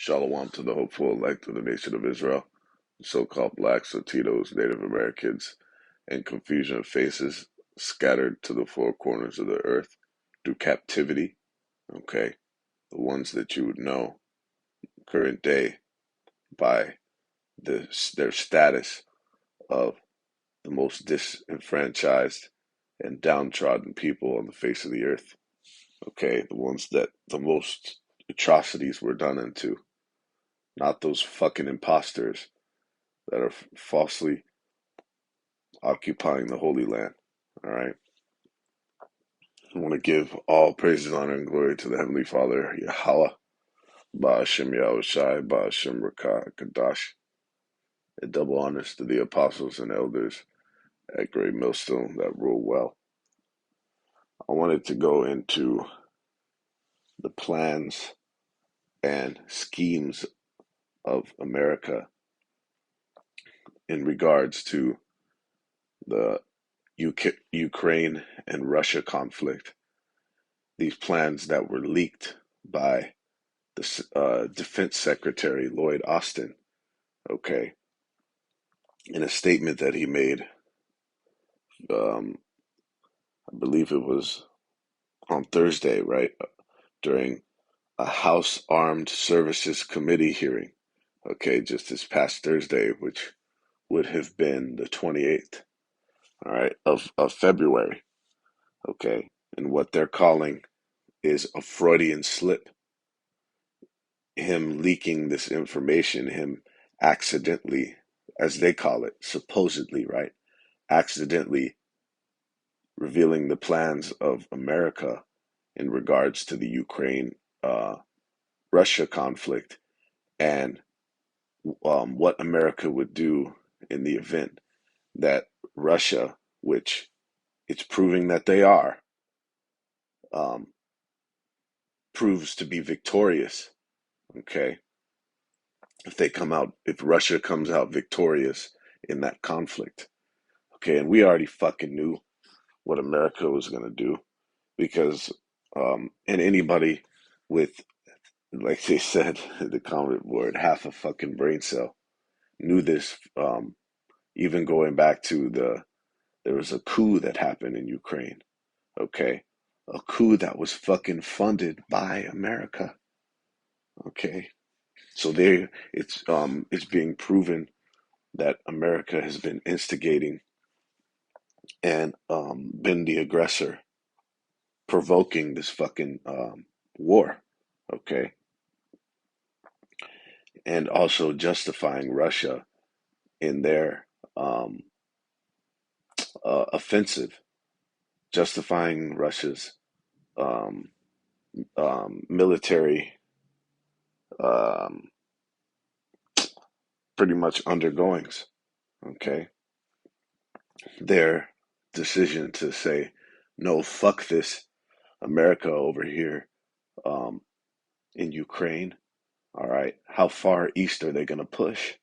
Shalom to the hopeful elect of the nation of Israel, so-called blacks, Latinos, Native Americans, and confusion of faces scattered to the four corners of the earth through captivity. Okay, the ones that you would know current day by their status of the most disenfranchised and downtrodden people on the face of the earth. Okay, the ones that the most atrocities were done into, not those fucking imposters that are falsely occupying the Holy Land. All right. I want to give all praises, honor, and glory to the Heavenly Father, Yahweh, Ba'ashem Yahushai, Ba'ashem Rakah Kadash, and double honors to the apostles and elders at Great Millstone that rule well. I wanted to go into the plans and schemes of America in regards to the Ukraine and Russia conflict. These plans that were leaked by the Defense Secretary Lloyd Austin, okay, in a statement that he made, um, I believe it was on Thursday, right, during a House Armed Services Committee hearing, okay, just this past Thursday, which would have been the 28th, all right, of February, okay, and what they're calling is a Freudian slip, him leaking this information, him accidentally, as they call it, supposedly, right, accidentally revealing the plans of America in regards to the Ukraine Russia conflict and what America would do in the event that Russia, which it's proving that they are, um, proves to be victorious. Okay, if Russia comes out victorious in that conflict, okay, and we already fucking knew what America was gonna do because, and anybody with, like they said, the comment board, half a fucking brain cell knew this. Even going back to there was a coup that happened in Ukraine. Okay, a coup that was fucking funded by America. Okay, so it's being proven that America has been instigating and been the aggressor, provoking this fucking war. Okay, and also justifying Russia in their offensive, justifying Russia's um, military, um, pretty much undergoings. Okay, their decision to say, no, fuck this America over here um, in Ukraine. All right, how far east are they going to push?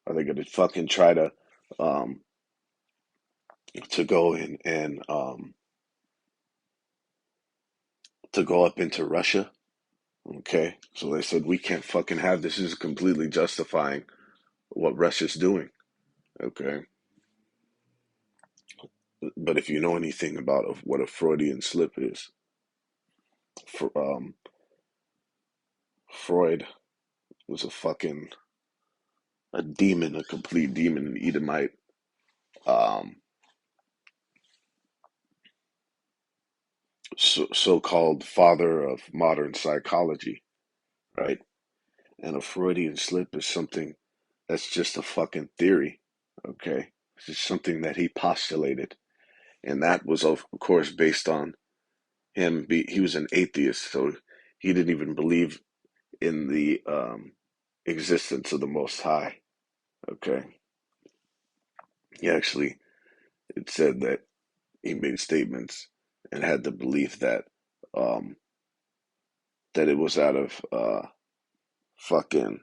Are they going to fucking try um, to go in and to go up into Russia? Okay, so they said we can't fucking have this. This is completely justifying what Russia's doing. Okay, but if you know anything about what a Freudian slip is, um, Freud was a demon, a complete demon, an Edomite, um, so-called father of modern psychology, right? And a Freudian slip is something that's just a fucking theory, okay? It's just something that he postulated, and that was of course based on he was an atheist, so he didn't even believe in the existence of the Most High, okay? He actually, it said that he made statements and had the belief um, that it was out of fucking,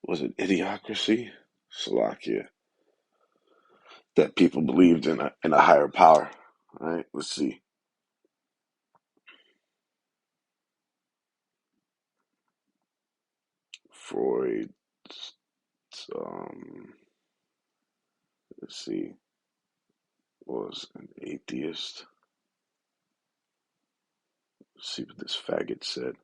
was it idiocracy? Slovakia. That people believed in a higher power. All right, let's see. Freud, let's see, was an atheist. Let's see what this faggot said.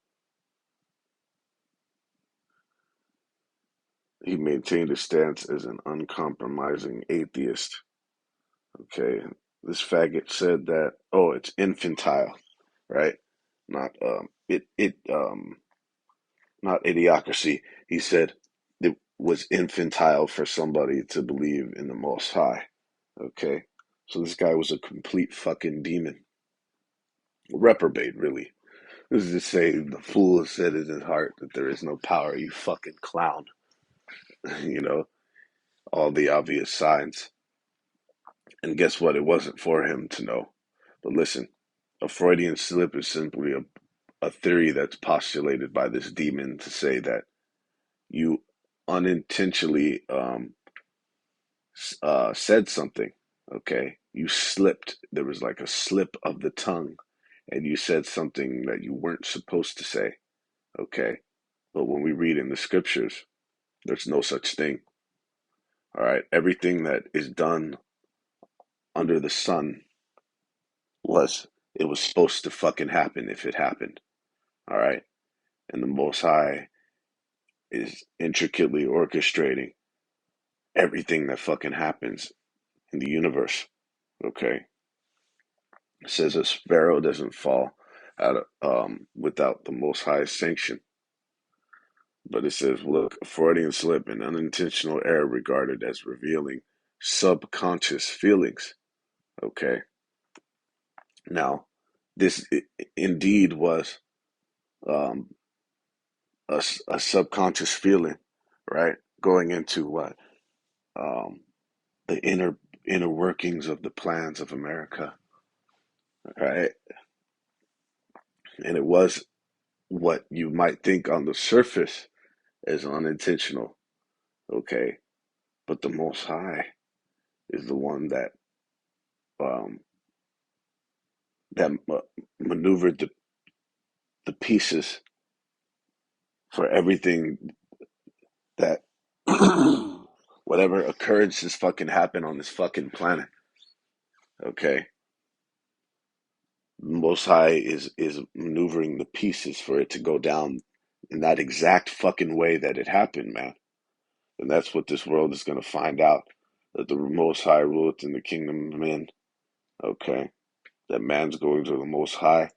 He maintained his stance as an uncompromising atheist. Okay, this faggot said that, oh, it's infantile, right? Not not idiocracy. He said it was infantile for somebody to believe in the Most High. Okay, so this guy was a complete fucking demon, reprobate, really. This is to say, the fool has said in his heart that there is no power. You fucking clown. you know, all the obvious signs. And guess what? It wasn't for him to know. But listen, a Freudian slip is simply a theory that's postulated by this demon to say that you unintentionally said something. Okay, you slipped. There was like a slip of the tongue, and you said something that you weren't supposed to say. Okay, but when we read in the scriptures, there's no such thing. All right, everything that is done under the sun was it was supposed to fucking happen if it happened. All right, and the Most High is intricately orchestrating everything that fucking happens in the universe. Okay, it says a sparrow doesn't fall out without the Most High's sanction. But it says, look, a Freudian slip, an unintentional error regarded as revealing subconscious feelings. Okay, now this indeed was um, a subconscious feeling, right? Going into what um, the inner workings of the plans of America, right? And it was what you might think on the surface as unintentional, okay? But the Most High is the one um, that maneuvered the pieces for everything that whatever occurrences fucking happen on this fucking planet, okay? Most High is maneuvering the pieces for it to go down in that exact fucking way that it happened, man. And that's what this world is gonna find out. That the Most High ruleth in the kingdom of men. Okay. That man's going to the Most High.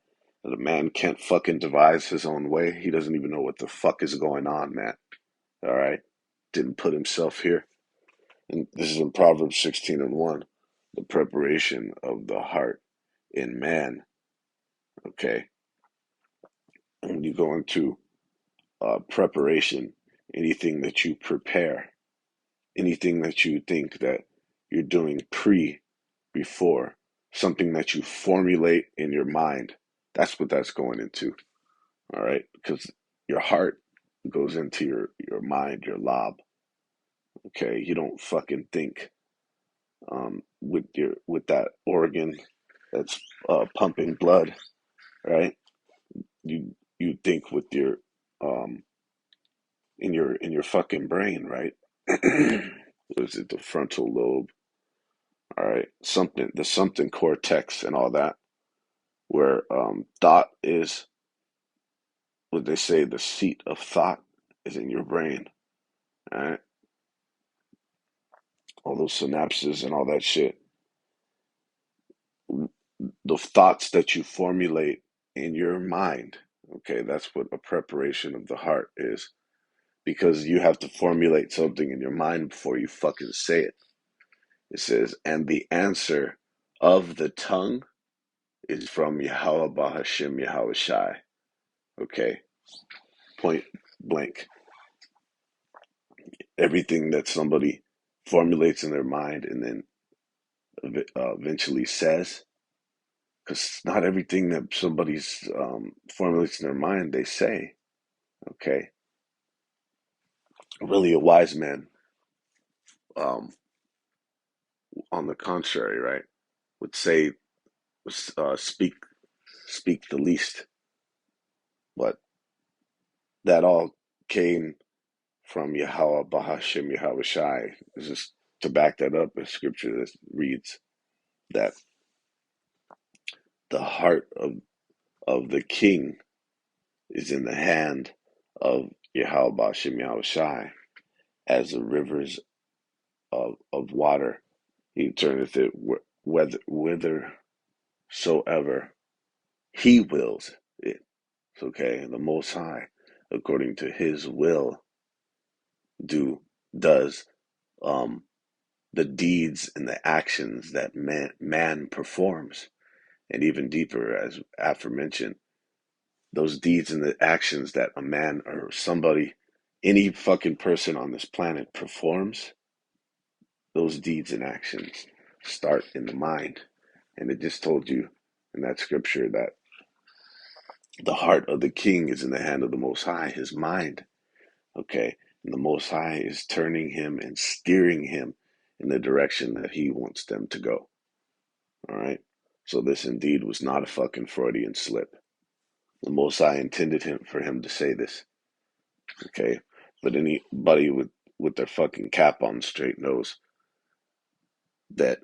That a man can't fucking devise his own way. He doesn't even know what the fuck is going on, man. Alright? Didn't put himself here. And this is in Proverbs 16:1. The preparation of the heart in man. Okay. And when you go into preparation, anything that you prepare, anything that you think that you're doing before, something that you formulate in your mind, that's what that's going into. All right, because your heart goes into your mind, your lob. Okay, you don't fucking think with that organ that's pumping blood, right? You think with your um in your fucking brain, right? Is it the frontal lobe? All right, something cortex and all that, where thought is what they say the seat of thought is in your brain. All right, all those synapses and all that shit. The thoughts that you formulate in your mind. Okay, that's what a preparation of the heart is, because you have to formulate something in your mind before you fucking say it. It says, and the answer of the tongue is from Yahweh Bahashim Yahweh Shai. Okay, point blank. Everything that somebody formulates in their mind and then eventually says, because not everything that somebody's formulates in their mind they say. Okay, really, a wise man, um, on the contrary, right, would say, speak the least. But that all came. from Yahweh Bahashim Yahweh Shai. This is to back that up, a scripture that reads that the heart of the king is in the hand of Yahweh Bahashim Yahweh Shai, as the rivers of water. He turneth it whithersoever he wills it. Okay, the Most High, according to His will, does um, the deeds and the actions that man performs, and even deeper, as aforementioned, those deeds and the actions that a man or somebody, any fucking person on this planet performs, those deeds and actions start in the mind. And it just told you in that scripture that the heart of the king is in the hand of the Most High, his mind. Okay. And the Most High is turning him and steering him in the direction that he wants them to go. All right. So this indeed was not a fucking Freudian slip. The Most High intended for him to say this. Okay. But anybody with their fucking cap on straight knows that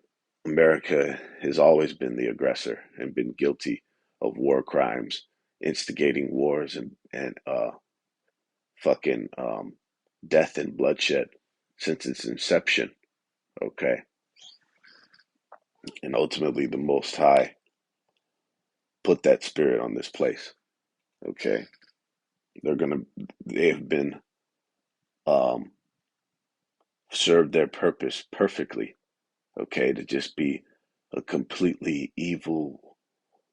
America has always been the aggressor and been guilty of war crimes, instigating wars and fucking death and bloodshed since its inception. Okay, and ultimately the Most High put that spirit on this place. Okay, they have been um, served their purpose perfectly. Okay, to just be a completely evil,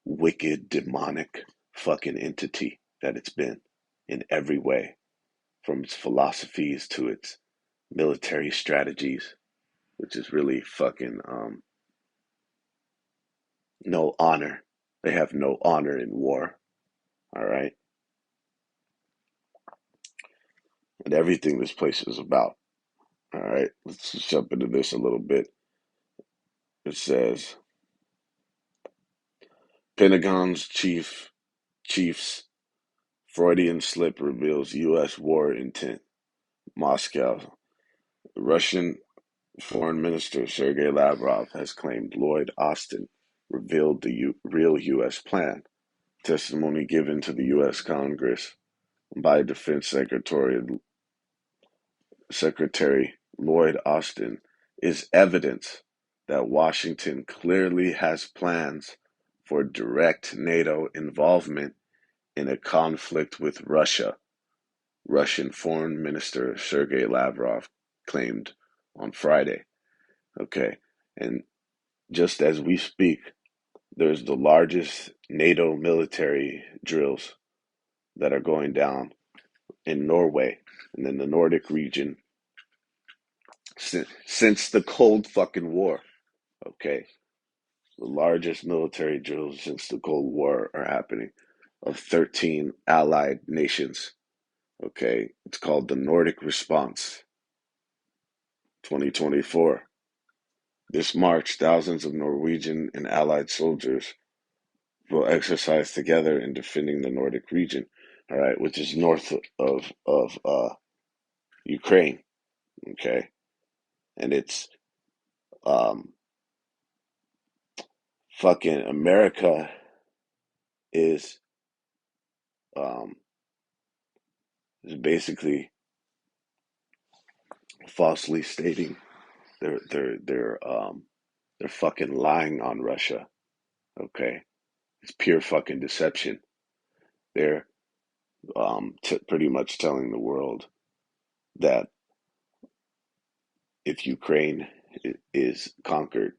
wicked, demonic fucking entity that it's been in every way, from its philosophies to its military strategies, which is really fucking no honor. They have no honor in war. All right, and everything this place is about. All right, let's just jump into this a little bit. It says Pentagon's chief's Freudian slip reveals U.S. war intent. Moscow. Russian Foreign Minister Sergei Lavrov has claimed Lloyd Austin revealed the real U.S. plan. Testimony given to the U.S. Congress by Defense Secretary Lloyd Austin is evidence that Washington clearly has plans for direct NATO involvement in a conflict with Russia, Russian Foreign Minister Sergei Lavrov claimed on Friday. Okay, and just as we speak, there's the largest NATO military drills that are going down in Norway and in the Nordic region since the Cold fucking War. Okay, the largest military drills since the Cold War are happening of 13 allied nations. Okay, it's called the Nordic Response 2024. This March, thousands of Norwegian and allied soldiers will exercise together in defending the Nordic region, all right, which is north of Ukraine, okay, and it's um, fucking America is um, is basically falsely stating they're fucking lying on Russia, okay, it's pure fucking deception. They're pretty much telling the world that if Ukraine is conquered,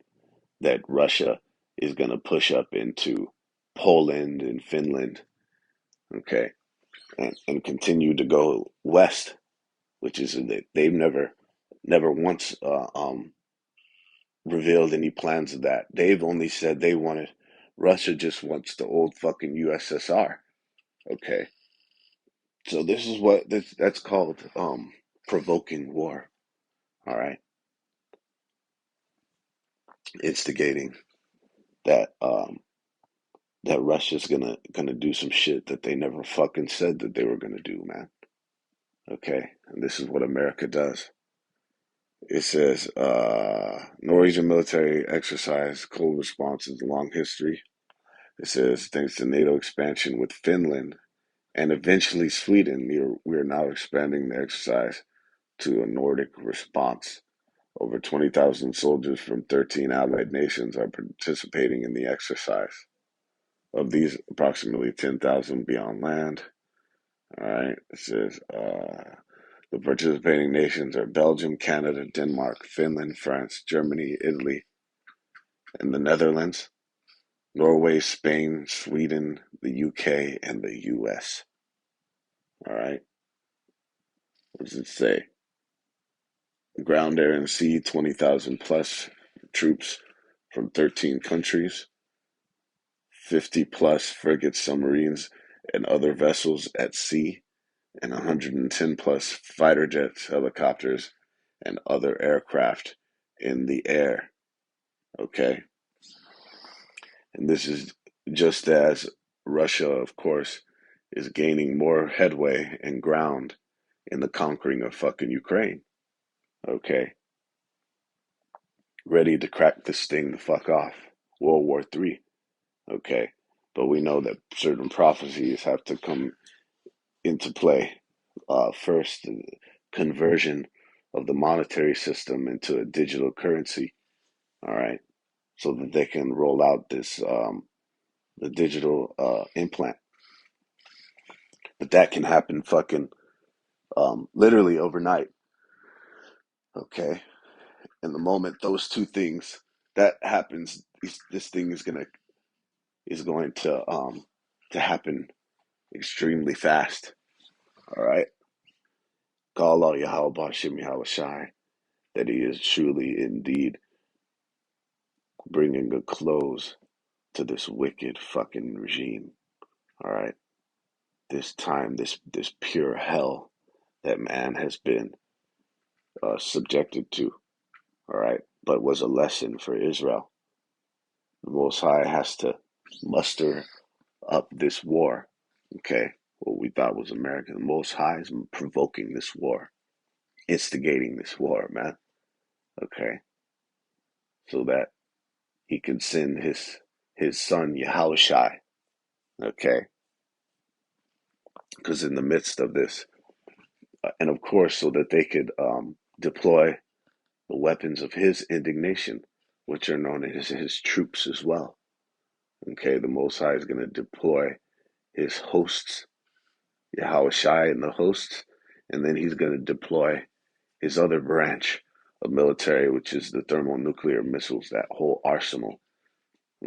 that Russia is going to push up into Poland and Finland, okay, and continue to go west, which is they've never once revealed any plans of that. They've only said they wanted Russia just wants the old fucking USSR, okay. So this is what that's called provoking war, all right, instigating that that Russia's gonna do some shit that they never fucking said that they were gonna do, man. Okay, and this is what America does. It says Norwegian military exercise cold response is a long history. It says thanks to NATO expansion with Finland and eventually Sweden, we are now expanding the exercise to a Nordic response. Over 20,000 soldiers from 13 allied nations are participating in the exercise. Of these, approximately 10,000 be on land. All right, it says the participating nations are Belgium, Canada, Denmark, Finland, France, Germany, Italy, and the Netherlands, Norway, Spain, Sweden, the UK, and the US. All right, what does it say? Ground, air, and sea, 20,000 plus troops from 13 countries, 50 plus frigates, submarines, and other vessels at sea, and 110 plus fighter jets, helicopters, and other aircraft in the air. Okay. And this is just as Russia, of course, is gaining more headway and ground in the conquering of fucking Ukraine. Okay. Ready to crack this thing the fuck off. World War III. Okay. But we know that certain prophecies have to come into play. First, the conversion of the monetary system into a digital currency. All right. So that they can roll out this the digital implant. But that can happen fucking literally overnight. Okay. And the moment those two things that happens, this thing is going to happen extremely fast. All right. Call Allah Yahweh Bashim Yahweh Shai, that he is truly indeed bringing a close to this wicked fucking regime. All right. This time, this pure hell that man has been subjected to. All right. But was a lesson for Israel. The Most High has to muster up this war. Okay. What we thought was America. The Most High is provoking this war, instigating this war, man. Okay. So that he can send his son Yahushai. Okay. Because in the midst of this, and of course, so that they could deploy the weapons of his indignation, which are known as his troops as well. Okay, the Most High is going to deploy his hosts, Yahushai and the hosts, and then he's going to deploy his other branch of military, which is the thermonuclear missiles, that whole arsenal.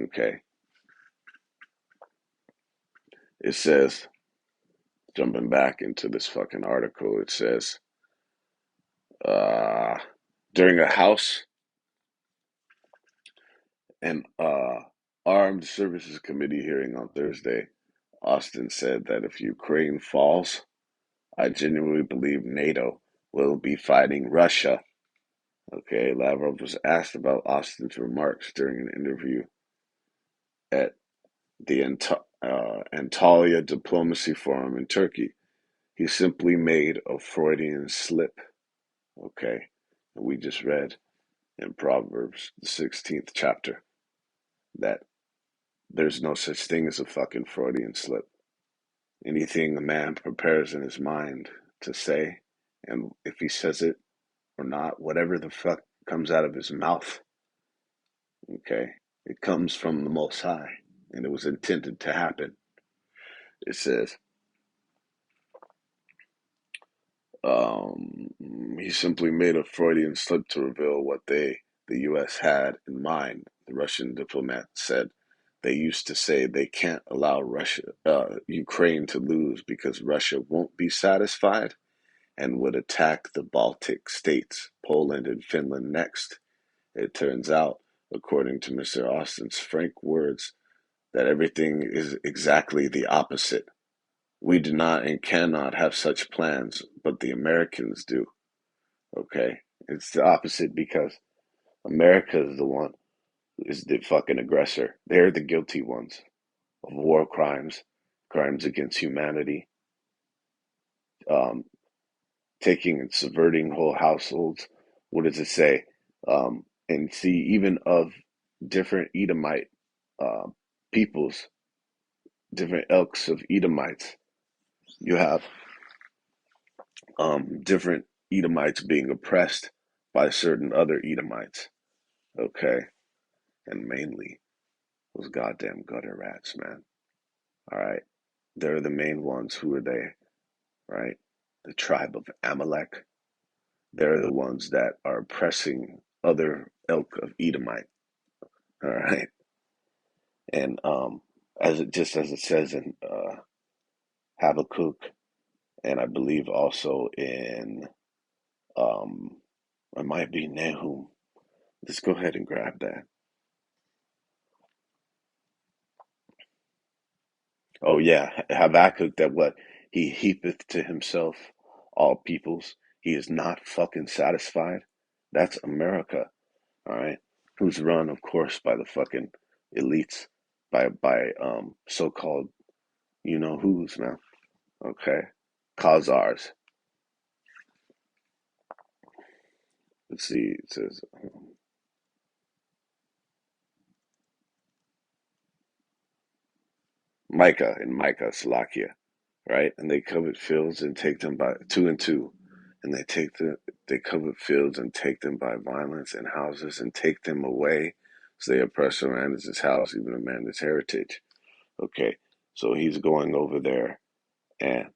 Okay, it says, jumping back into this fucking article, it says, uh, during a House and Armed Services Committee hearing on Thursday, Austin said that if Ukraine falls, I genuinely believe NATO will be fighting Russia. Okay, Lavrov was asked about Austin's remarks during an interview at the Antalya Diplomacy Forum in Turkey. He simply made a Freudian slip. Okay, and we just read in Proverbs, the 16th chapter, that there's no such thing as a fucking Freudian slip. Anything a man prepares in his mind to say, and if he says it or not, whatever the fuck comes out of his mouth, okay, it comes from the Most High, and it was intended to happen. It says, um, he simply made a Freudian slip to reveal what the U.S., had in mind. The Russian diplomat said they used to say they can't allow Ukraine to lose because Russia won't be satisfied and would attack the Baltic states, Poland and Finland next. It turns out, according to Mr. Austin's frank words, that everything is exactly the opposite. We do not and cannot have such plans, but the Americans do. Okay? It's the opposite because America is the one is the fucking aggressor. They're the guilty ones of war crimes, crimes against humanity, um, taking and subverting whole households. What does it say? And see, even of different Edomite uh, peoples, different elks of Edomites, you have different Edomites being oppressed by certain other Edomites. Okay, and mainly those goddamn gutter rats, man. All right, they're the main ones. Who are they? Right, the tribe of Amalek. They're the ones that are oppressing other elk of Edomite. All right, and as it says in Habakkuk, and I believe also in um, it might be Nahum. Let's go ahead and grab that. Oh yeah, Habakkuk, that what he heapeth to himself all peoples. He is not fucking satisfied. That's America, all right? Who's run, of course, by the fucking elites, by so-called you know who's, man. Okay, Khazars. Let's see. It says Micah in Micah, Salakia, right? And they covet fields and take them by two and two, and they covet fields and take them by violence and houses and take them away. So they oppress a man as his house, even a man his heritage. Okay, so he's going over there and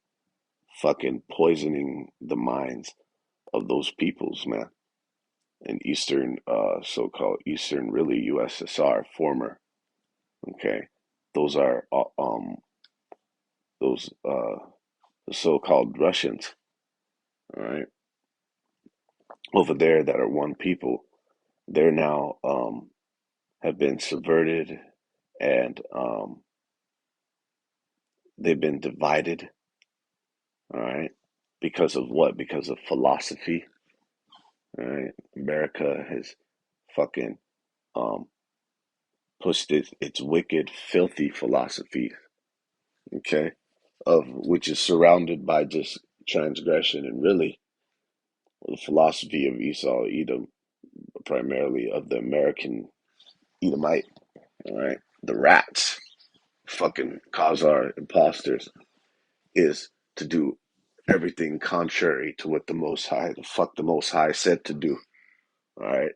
fucking poisoning the minds of those peoples, man. In Eastern, so-called Eastern, really USSR, former. Okay, those are those the so-called Russians, all right, over there that are one people. They're now have been subverted and they've been divided, all right, because of what? Because of philosophy, all right. America has fucking um pushed its wicked, filthy philosophy, okay, of which is surrounded by just transgression and really the philosophy of Esau, Edom, primarily of the American Edomite, all right, the rats, fucking Khazar imposters, is to do everything contrary to what the Most High said to do, all right.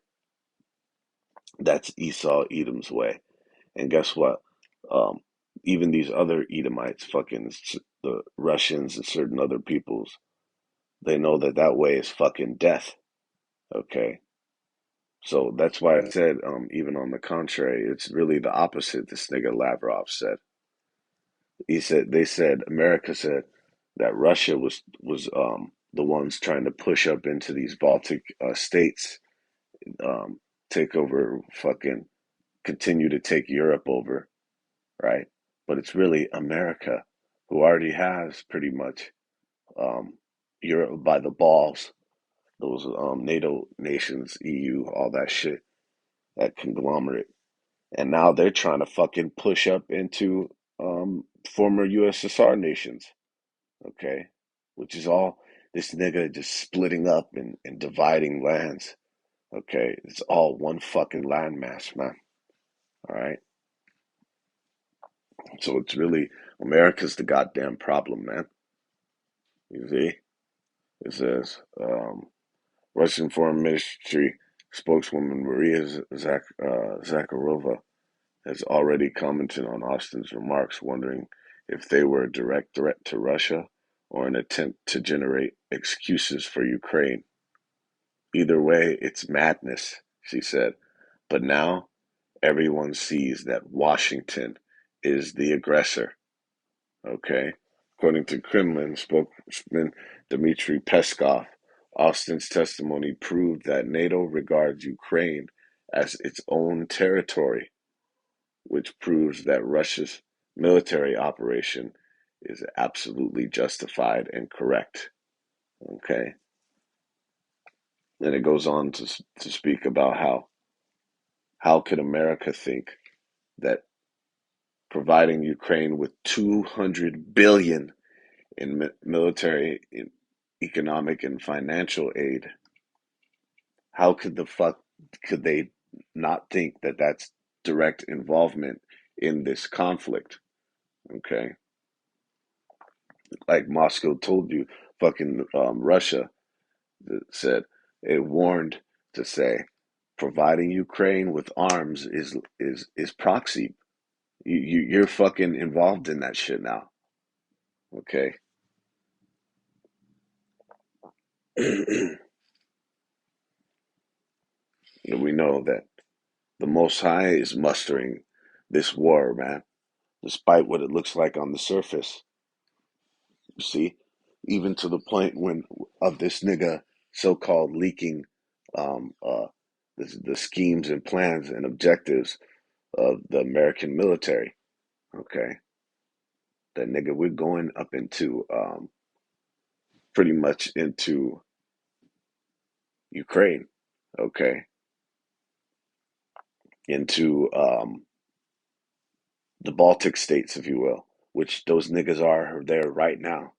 That's Esau, Edom's way, and guess what? Um, Even these other Edomites, fucking the Russians and certain other peoples, they know that that way is fucking death. Okay, so that's why I said, even on the contrary, it's really the opposite. This nigga Lavrov said. They said America said that Russia was the ones trying to push up into these Baltic states, um, take over, fucking continue to take Europe over, right? But it's really America who already has pretty much um, Europe by the balls. Those NATO nations, EU, all that shit, that conglomerate. And now they're trying to fucking push up into former USSR nations, okay? Which is all this nigga just splitting up and dividing lands, okay? It's all one fucking landmass, man, all right? So it's really America's the goddamn problem, man. You see? It says Russian Foreign Ministry spokeswoman Maria Zakharova has already commented on Austin's remarks, wondering if they were a direct threat to Russia or an attempt to generate excuses for Ukraine. Either way, it's madness, she said. But now everyone sees that Washington is the aggressor. Okay? According to Kremlin spokesman Dmitry Peskov, Austin's testimony proved that NATO regards Ukraine as its own territory, which proves that Russia's military operation is absolutely justified and correct. Okay? Then it goes on to speak about how could America think that providing Ukraine with 200 billion in military economic and financial aid, how could the fuck could they not think that that's direct involvement in this conflict? Okay, like Moscow told you, fucking Russia said it warned to say providing Ukraine with arms is proxy. You're fucking involved in that shit now. Okay. And we know that the Most High is mustering this war, man, despite what it looks like on the surface. You see, even to the point when of this nigga so-called leaking um, uh, the schemes and plans and objectives of the American military. Okay, that nigga, we're going up into pretty much into Ukraine. Okay, into the Baltic states, if you will, which those niggas are there right now.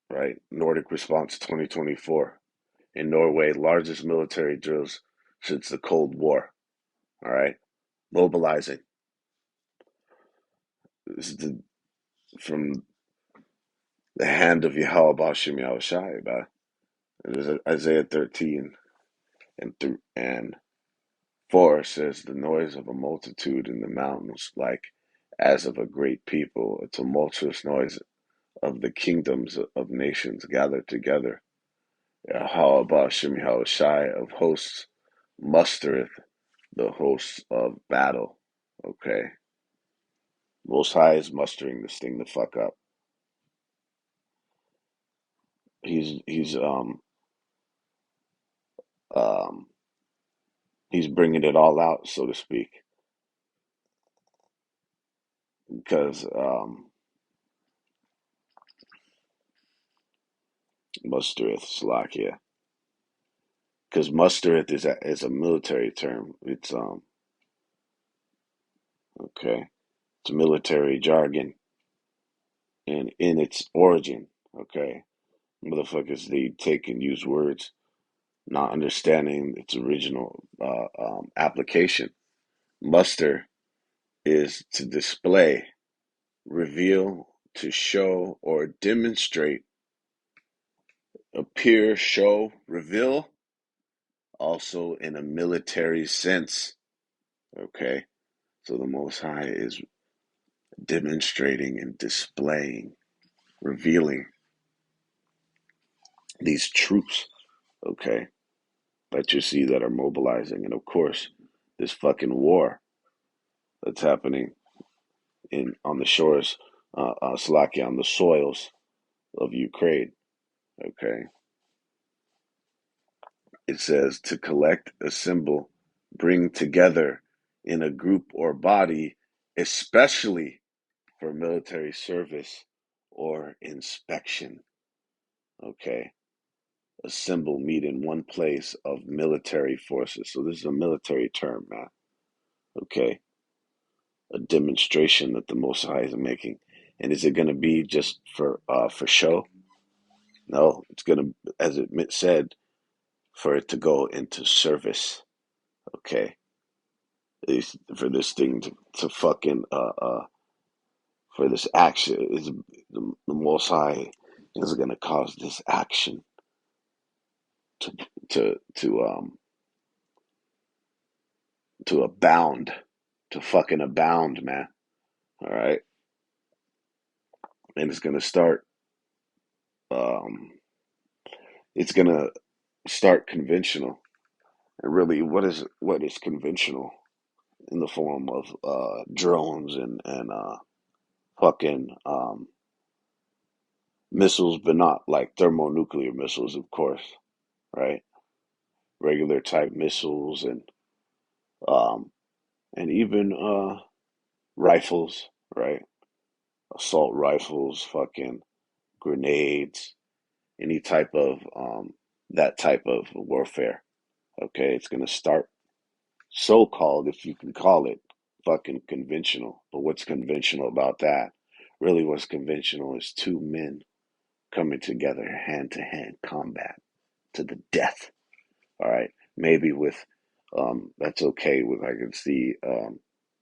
Right, Nordic Response 2024 in Norway, largest military drills since the Cold War. All right, mobilizing. This is from the hand of Yahweh Bashim Yahushai, man. It is Isaiah 13 and 4 says, the noise of a multitude in the mountains, like as of a great people, a tumultuous noise of the kingdoms of nations gathered together. Yahweh Bashim Yahushai of hosts mustereth the hosts of battle. Okay. Most High is mustering this thing the fuck up. He's um he's bringing it all out, so to speak, because mustereth Slovakia, because mustereth is a military term. It's okay, it's military jargon, and in its origin, okay, motherfuckers they take and use words, not understanding its original application. Muster is to display, reveal, to show, or demonstrate, appear, show, reveal, also in a military sense. Okay, so the Most High is demonstrating and displaying, revealing these troops, okay, that you see that are mobilizing. And of course, this fucking war that's happening in on the shores, Slovakia, on the soils of Ukraine, okay. It says to collect, assemble, bring together in a group or body, especially for military service or inspection. Okay. Assemble, meet in one place of military forces. So this is a military term, man. Okay. A demonstration that the Most High is making. And is it going to be just for show? No, it's going to, as it said, for it to go into service. Okay. For this thing to fucking for this action is the Most High is going to cause this action to to to um to abound, to fucking abound, man. All right, and it's going to start. Um, it's going to start conventional, and really, what is conventional in the form of drones and fucking missiles, but not like thermonuclear missiles, of course, right? Regular type missiles um, and even rifles, right? Assault rifles, fucking grenades, any type of that type of warfare. Okay, it's gonna start so called, if you can call it, fucking conventional. But what's conventional about that? Really, what's conventional is two men coming together hand to hand combat to the death. All right, maybe with that's okay with I can see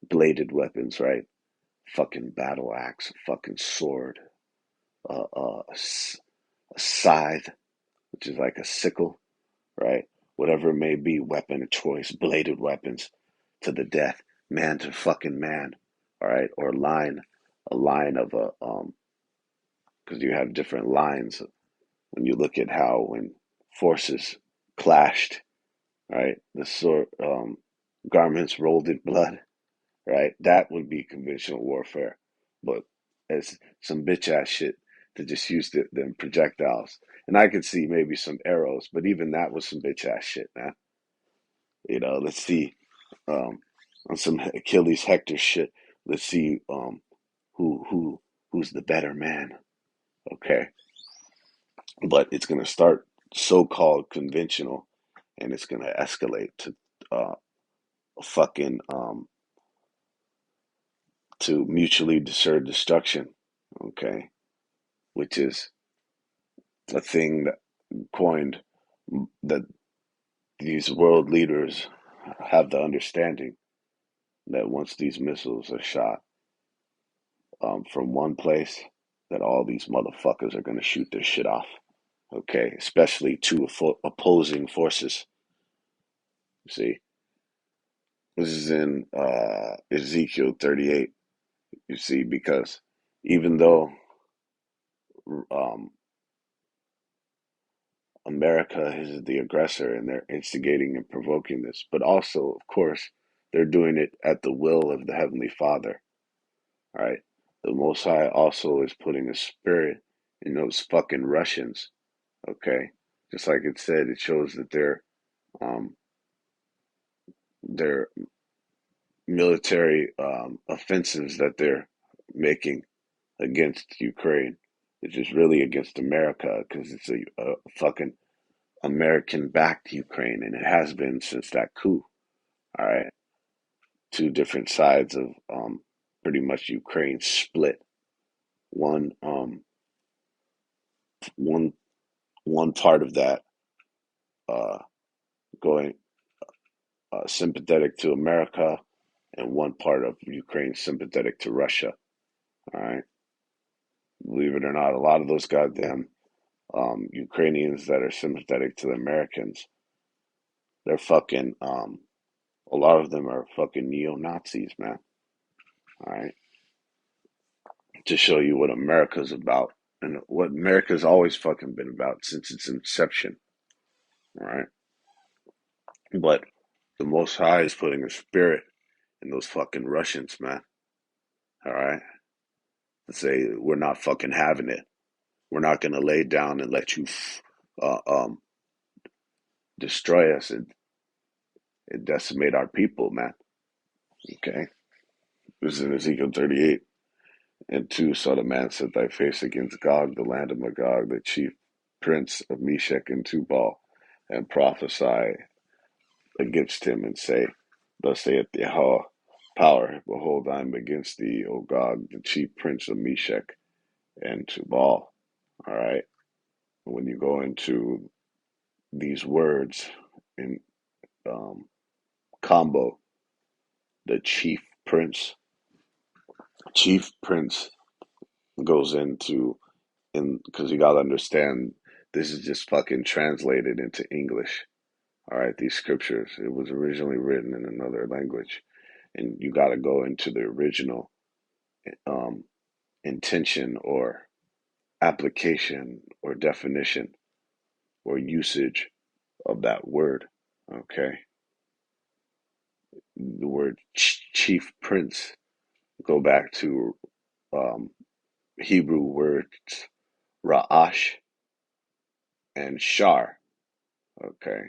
bladed weapons, right? Fucking battle axe, fucking sword, a scythe, which is like a sickle, right? Whatever it may be, weapon of choice, bladed weapons to the death, man to fucking man, all right? Or a line of because you have different lines when you look at how when forces clashed, right? The sort garments rolled in blood, right? That would be conventional warfare, but it's some bitch ass shit to just use them projectiles. And I could see maybe some arrows, but even that was some bitch ass shit, man. Let's see um, on some Achilles Hector shit. Let's see who's the better man. Okay, but it's gonna start so-called conventional, and it's gonna escalate to uh, fucking to mutually assured destruction. Okay, which is a thing that coined that these world leaders have the understanding that once these missiles are shot from one place, that all these motherfuckers are going to shoot their shit off. Okay, especially two opposing forces. You see, this is in Ezekiel 38. You see, because even though um, America is the aggressor and they're instigating and provoking this, but also, of course, they're doing it at the will of the Heavenly Father. All right, the Most High also is putting a spirit in those fucking Russians. Okay, just like it said, it shows that um, their military offensives that they're making against Ukraine, which is really against America because it's a fucking American-backed Ukraine, and it has been since that coup. All right, two different sides of pretty much Ukraine split. One one one part of that uh, going sympathetic to America, and one part of Ukraine sympathetic to Russia. All right, believe it or not, a lot of those goddamn Ukrainians that are sympathetic to the Americans, they're fucking. A lot of them are fucking neo Nazis, man. All right, to show you what America's about and what America's always fucking been about since its inception. All right, but the Most High is putting a spirit in those fucking Russians, man. All right, to say we're not fucking having it. We're not gonna lay down and let you uh, um, destroy us and decimate our people, man. Okay, this is in Ezekiel 38. And two, Son of Man, set thy face against Gog, the land of Magog, the chief prince of Meshech and Tubal, and prophesy against him, and say, Thus saith Yahweh, power, behold, I am against thee, O Gog, the chief prince of Meshech and Tubal. All right. When you go into these words in um, combo, the chief prince goes into and because you gotta understand this is just fucking translated into English. All right, these scriptures. It was originally written in another language, and you gotta go into the original um, intention or application or definition or usage of that word. Okay, the word chief prince. Go back to um, Hebrew words ra'ash and shar. Okay,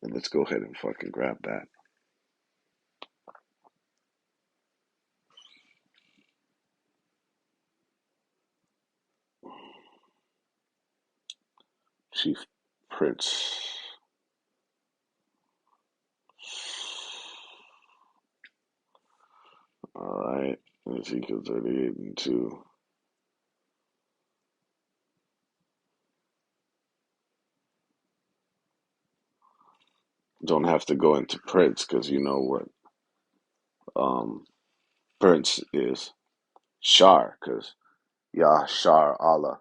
and let's go ahead and fucking grab that. Chief Prince. All right. Ezekiel 38 and 2. Don't have to go into Prince because you know what um, Prince is. Shar, because Yah Shar Allah,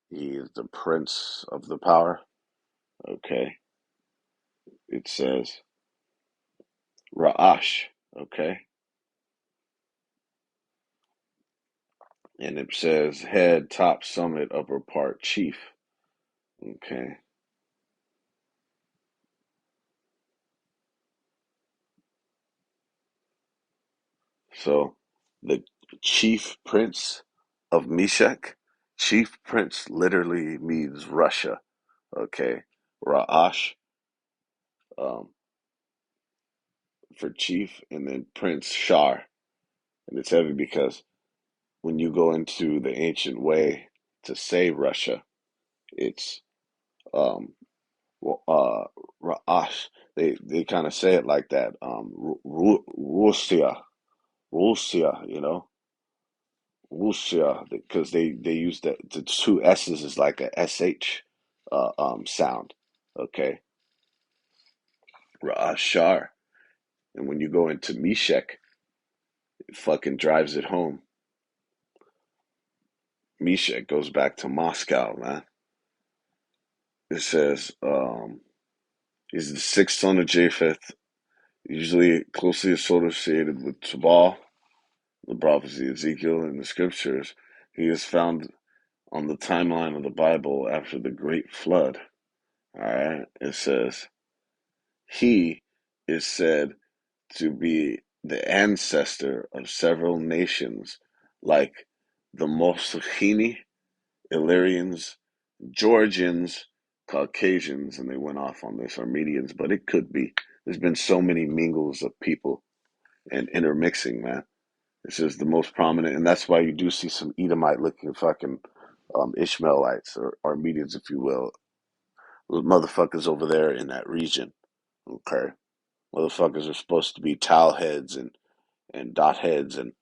he is the Prince of the power. Okay, it says Ra'ash. Okay, and it says head, top, summit, upper part, chief. Okay, so the chief prince of Meshach, chief prince literally means Russia. Okay, Ra'ash um, for chief, and then Prince Shar. And it's heavy because when you go into the ancient way to say Russia, it's um, Ra'ash. They kind of say it like that. Russia, Russia, Russia, because they use the two S's is like a SH sound. Okay, Ra'ashar. And when you go into Meshach, it fucking drives it home. Meshach goes back to Moscow, man. It says he's the sixth son of Japheth, usually closely associated with Tubal, the prophecy of Ezekiel in the scriptures. He is found on the timeline of the Bible after the Great Flood. All right, it says he is said to be the ancestor of several nations like the Moschini, Illyrians, Georgians, Caucasians, and they went off on this, Armenians, but it could be. There's been so many mingles of people and intermixing, man. This is the most prominent, and that's why you do see some Edomite looking fucking Ishmaelites or Armenians, if you will. Those motherfuckers over there in that region. Okay. Motherfuckers are supposed to be towel heads and dot heads and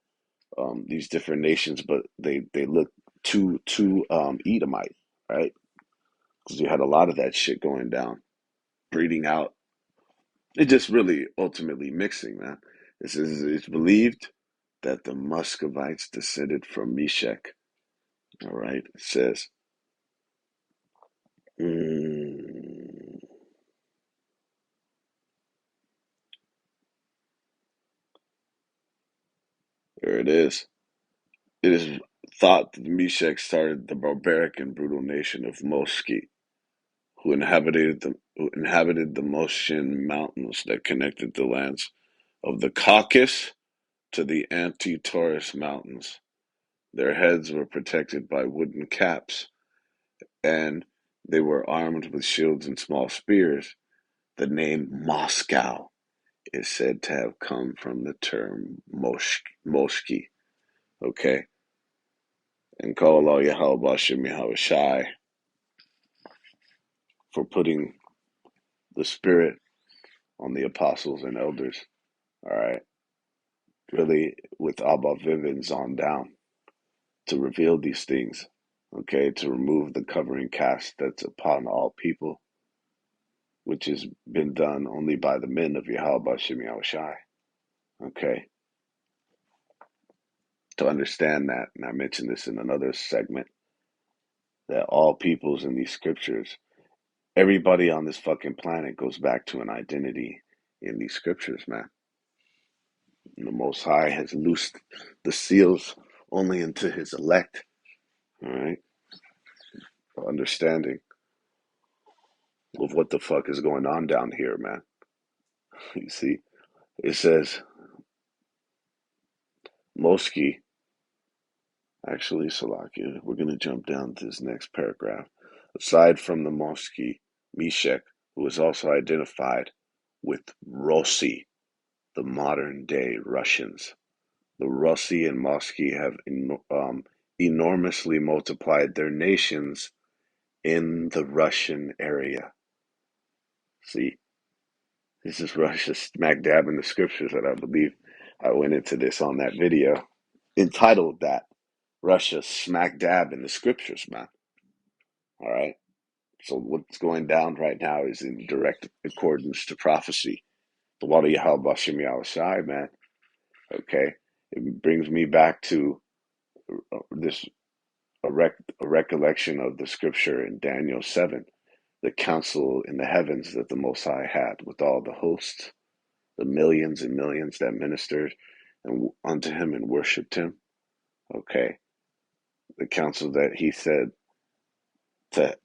these different nations, but they look too Edomite, right? Because you had a lot of that shit going down, breeding out. It just really ultimately mixing, man. It's believed that the Muscovites descended from Meshach. All right, it says. Mm, there it is. It is thought that Meshach started the barbaric and brutal nation of Moski, who inhabited the Moshin mountains that connected the lands of the Caucasus to the Anti-Taurus mountains. Their heads were protected by wooden caps, and they were armed with shields and small spears. The name Moscow is said to have come from the term Moshki, okay? And call Allah Yahweh Bashem Yahweh Shai for putting the spirit on the apostles and elders, all right? Really, with Abba Vivens on down to reveal these things, okay? To remove the covering cast that's upon all people, which has been done only by the men of Yahweh Bashem Yahweh Shai, okay? To understand that, and I mentioned this in another segment, that all peoples in these scriptures, everybody on this fucking planet goes back to an identity in these scriptures, man. And the Most High has loosed the seals only into His elect, all right? Understanding of what the fuck is going on down here, man. You see, it says Moski, actually, Salakia, we're going to jump down to this next paragraph. Aside from the Moski, Meshach, who is also identified with Rossi, the modern day Russians. The Rossi and Moski have enormously multiplied their nations in the Russian area. See, this is Russia smack dab in the scriptures that I believe I went into this on that video entitled that Russia smack dab in the scriptures, man. All right. So what's going down right now is in direct accordance to prophecy. The water Yahweh Bashim Yahushai, man. Okay. It brings me back to this a recollection of the scripture in Daniel 7, the council in the heavens that the Most High had with all the hosts, the millions and millions that ministered and unto him and worshipped him. Okay. The council that he said to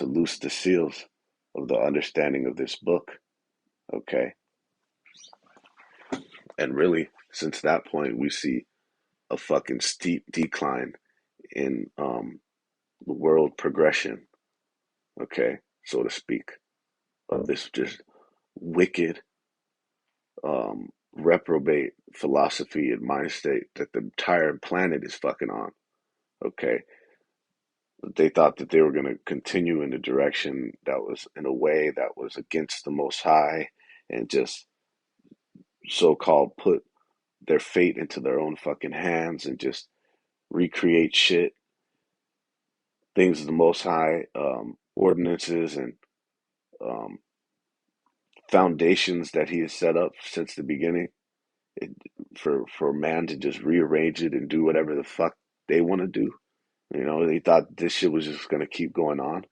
loose the seals of the understanding of this book. Okay. And really, since that point, we see a fucking steep decline in the world progression, okay, so to speak, of this just wicked, reprobate philosophy and mind state that the entire planet is fucking on, okay. They thought that they were going to continue in a direction that was in a way that was against the Most High and just so-called put their fate into their own fucking hands and just recreate shit, things of the Most High, ordinances and um, foundations that He has set up since the beginning, it, for man to just rearrange it and do whatever the fuck they want to do. You know, they thought this shit was just gonna keep going on,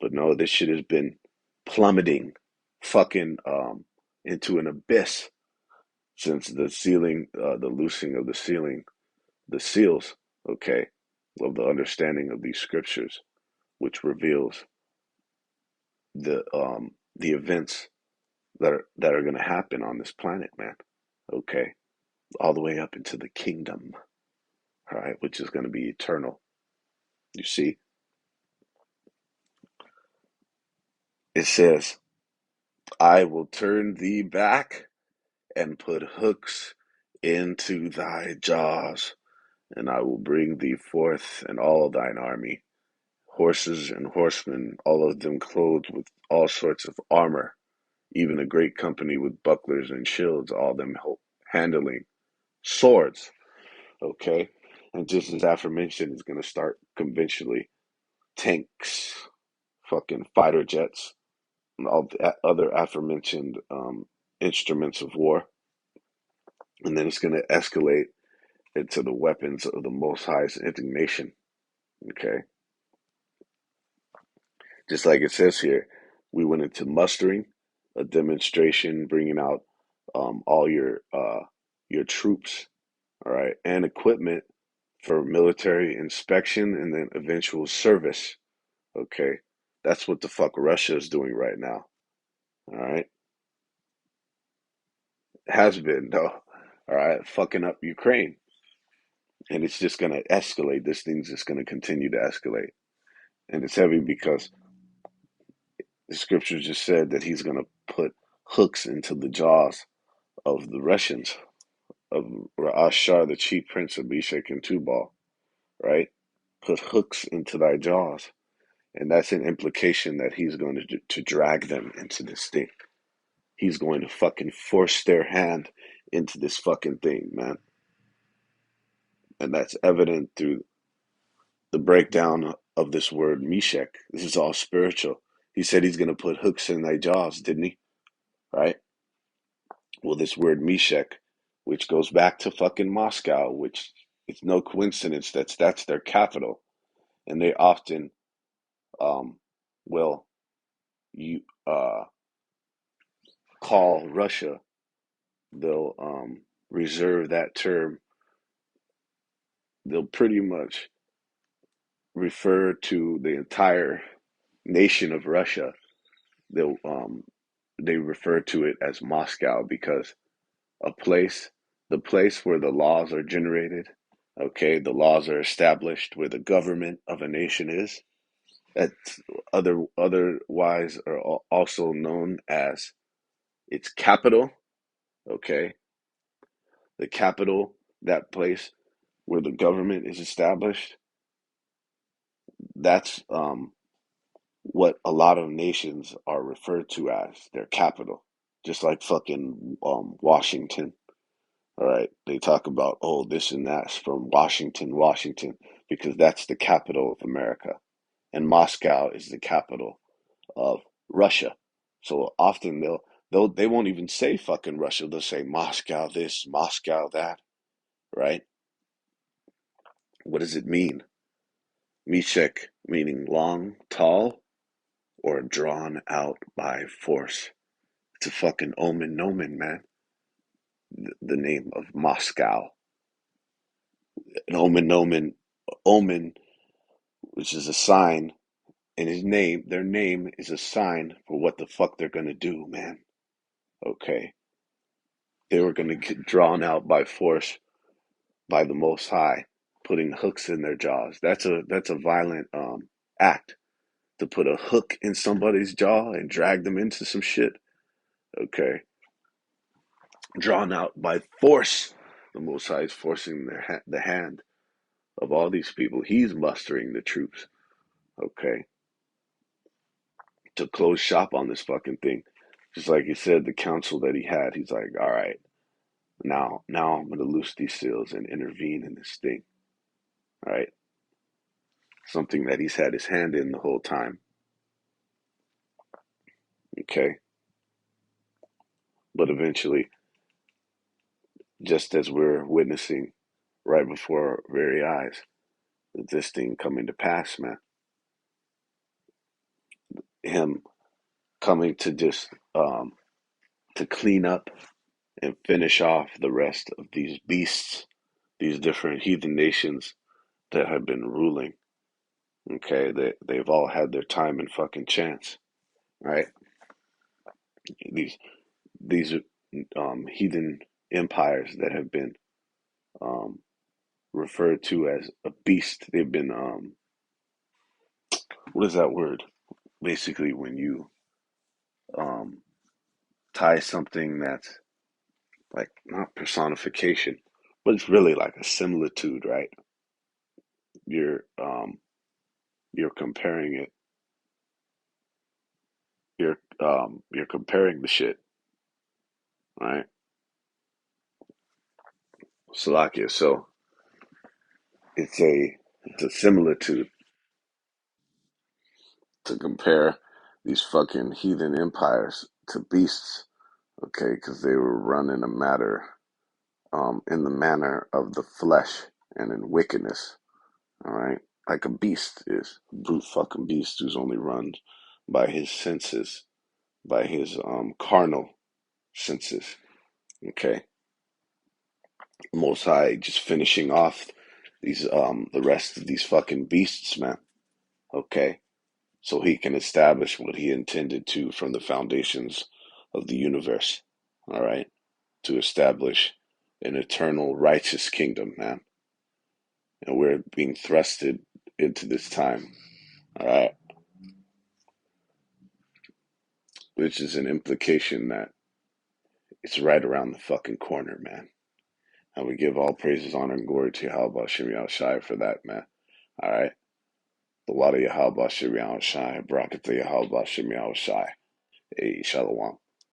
but no, this shit has been plummeting, fucking into an abyss since the sealing, the loosing of the sealing, the seals, okay, of the understanding of these scriptures, which reveals the events that are going to happen on this planet, man. Okay, all the way up into the kingdom, all right, which is going to be eternal. You see, it says, "I will turn thee back and put hooks into thy jaws, and I will bring thee forth and all thine army, horses and horsemen, all of them clothed with all sorts of armor, even a great company with bucklers and shields, all them handling swords." Okay, and just as aforementioned, is going to start conventionally tanks, fucking fighter jets, and all the other aforementioned instruments of war, and then it's going to escalate into the weapons of the Most High's indignation. Okay, just like it says here, we went into mustering, a demonstration, bringing out all your troops, all right, and equipment for military inspection and then eventual service. Okay, that's what the fuck Russia is doing right now. All right, has been though. All right, fucking up Ukraine, and it's just gonna escalate. This thing's just gonna continue to escalate, and it's heavy because the scripture just said that he's gonna put hooks into the jaws of the Russians, of Ashar, the chief prince of Meshach and Tubal. Right, put hooks into thy jaws, and that's an implication that he's going to drag them into this thing. He's going to fucking force their hand into this fucking thing, man. And that's evident through the breakdown of this word Meshach. This is all spiritual. He said he's going to put hooks in thy jaws, didn't he? Right? Well, this word Meshach, which goes back to fucking Moscow, which it's no coincidence that's their capital. And they often will you call Russia, they'll reserve that term. They'll pretty much refer to the entire nation of Russia. They'll they refer to it as Moscow because a place, the place where the laws are generated, okay, the laws are established, where the government of a nation is. That's otherwise are also known as its capital. Okay, the capital, that place where the government is established. That's what a lot of nations are referred to as their capital, just like fucking Washington. All right, they talk about, oh, this and that's from Washington, Washington, because that's the capital of America, and Moscow is the capital of Russia. So often they won't even say fucking Russia. They'll say Moscow this, Moscow that, right? What does it mean? Mishek meaning long, tall, or drawn out by force. It's a fucking omen nomen, man. The name of Moscow. An omen nomen, omen, which is a sign, and their name is a sign for what the fuck they're gonna do, man. Okay. They were gonna get drawn out by force by the Most High, putting hooks in their jaws. That's a violent act to put a hook in somebody's jaw and drag them into some shit. Okay, drawn out by force. The Most High is forcing the hand of all these people. He's mustering the troops. Okay, to close shop on this fucking thing. Just like he said, the council that he had, he's like, all right, now I'm gonna loose these seals and intervene in this thing. All right, something that he's had his hand in the whole time. Okay, but eventually, just as we're witnessing right before our very eyes, this thing coming to pass, man. Him coming to just to clean up and finish off the rest of these beasts, these different heathen nations that have been ruling. Okay, they've all had their time and fucking chance, right? These these heathen empires that have been um, referred to as a beast. They've been what is that word? Basically, when you um, tie something that's like not personification, but it's really like a similitude, right? You're um, you're comparing it. You're comparing the shit, right? Salakia. So it's a similitude to compare these fucking heathen empires to beasts, okay? Because they were run in the manner of the flesh and in wickedness, all right? Like a beast is, a brute fucking beast who's only run by his senses, by his carnal senses, okay? Most High just finishing off these the rest of these fucking beasts, man, okay? So he can establish what he intended to from the foundations of the universe, all right? To establish an eternal righteous kingdom, man. And we're being thrusted into this time, all right? Which is an implication that it's right around the fucking corner, man. And we give all praises, honor, and glory to Yahweh Shem Shai for that, man. All right? The water Yahweh Shem Shai, Barakatah Yahweh Shem Shai. Hey, Shalom.